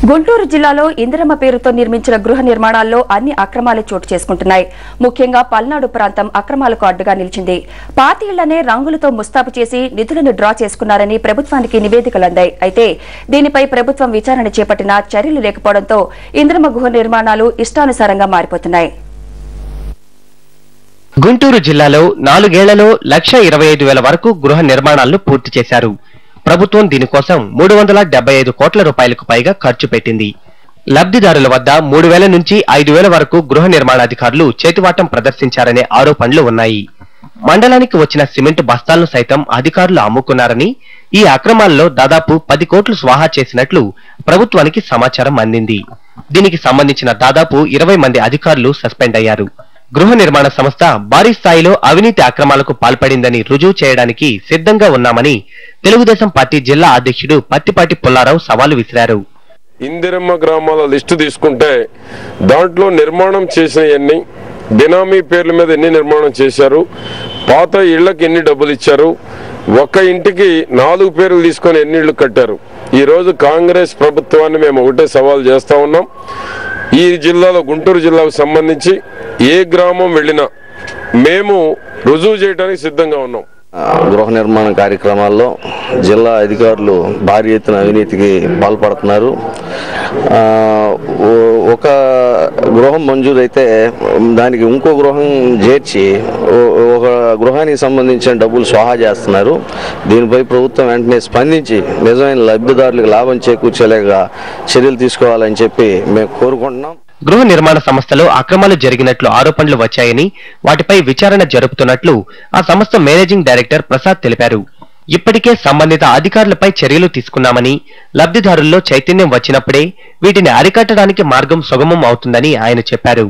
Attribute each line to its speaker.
Speaker 1: గుంటూరు జిల్లాలో ఇందిరమ్మ పేరుతో నిర్మించిన గృహ నిర్మాణాల్లో అన్ని అక్రమాలే చోటు చేసుకుంటున్నాయి. ముఖ్యంగా పల్నాడు ప్రాంతం అక్రమాలకు అడ్డుగా నిలిచింది. పాత ఇళ్లనే రంగులతో ముస్తాబు చేసి నిధులను డ్రా చేసుకున్నారని ప్రభుత్వానికి నివేదికలు అందాయి. అయితే దీనిపై ప్రభుత్వం విచారణ చేపట్టినా చర్యలు లేకపోవడంతో ఇందిరమ్మ గృహ నిర్మాణాలు ఇష్టానుసారంగా మారిపోతున్నాయి.
Speaker 2: గుంటూరు జిల్లాలో 4 ఏళ్లలో 1,25,000 వరకు గృహ నిర్మాణాలను పూర్తి చేశారు. ప్రభుత్వం దీనికోసం 375 కోట్ల రూపాయలకు పైగా ఖర్చు పెట్టింది. లబ్ధిదారుల వద్ద 3,000 నుంచి 5,000 వరకు గృహ నిర్మాణాధికారులు చేతివాటం ప్రదర్శించారనే ఆరోపణలు ఉన్నాయి. మండలానికి వచ్చిన సిమెంట్ బస్తాలను సైతం అధికారులు అమ్ముకున్నారని, ఈ అక్రమాల్లో దాదాపు 10 కోట్లు స్వాహా చేసినట్లు ప్రభుత్వానికి సమాచారం అందింది. దీనికి సంబంధించిన దాదాపు 20 మంది అధికారులు సస్పెండ్ అయ్యారు. గృహ నిర్మాణ సంస్థ భారీ స్థాయిలో అవినీతి అక్రమాలకు పాల్పడిందని రుజువు చేయడానికి సిద్ధంగా ఉన్నామని తెలుగుదేశం పార్టీ జిల్లా అధ్యక్షుడు పత్తిపాటి పుల్లారావు సవాలు విసిరారు.
Speaker 3: ఇందిరమ్మ గ్రామాల లిస్టు తీసుకుంటే దాంట్లో నిర్మాణం చేసిన ఎన్ని, బినామీ పేర్ల మీద ఎన్ని నిర్మాణం చేశారు, పాత ఇళ్లకు ఎన్ని డబ్బులు ఇచ్చారు, ఒక్క ఇంటికి 4 పేర్లు తీసుకొని ఎన్ని ఇళ్లు కట్టారు. ఈరోజు కాంగ్రెస్ ప్రభుత్వాన్ని మేము ఒకటే సవాల్ చేస్తా ఉన్నాం. ఈ జిల్లాలో గుంటూరు జిల్లాకు సంబంధించి ఏ గ్రామం వెళ్ళినా మేము రుజువు చేయడానికి సిద్ధంగా ఉన్నాం.
Speaker 4: గృహ నిర్మాణ కార్యక్రమాల్లో జిల్లా అధికారులు భారీ ఎత్తున అవినీతికి పాల్పడుతున్నారు. ఒక గృహం మంజూరైతే దానికి ఇంకో గృహం చేర్చి ఒక గృహానికి సంబంధించిన డబ్బులు స్వాహా చేస్తున్నారు. దీనిపై ప్రభుత్వం వెంటనే స్పందించి నిజమైన లబ్ధిదారులకు లాభం చేకూర్చేలాగా చర్యలు తీసుకోవాలని చెప్పి మేము కోరుకుంటున్నాం.
Speaker 2: గృహ నిర్మాణ సంస్థలో అక్రమాలు జరిగినట్లు ఆరోపణలు వచ్చాయని, వాటిపై విచారణ జరుపుతున్నట్లు ఆ సంస్థ మేనేజింగ్ డైరెక్టర్ ప్రసాద్ తెలిపారు. ఇప్పటికే సంబంధిత అధికారులపై చర్యలు తీసుకున్నామని, లబ్ధిదారుల్లో చైతన్యం వచ్చినప్పుడే వీటిని అరికట్టడానికి మార్గం సుగమం అవుతుందని ఆయన చెప్పారు.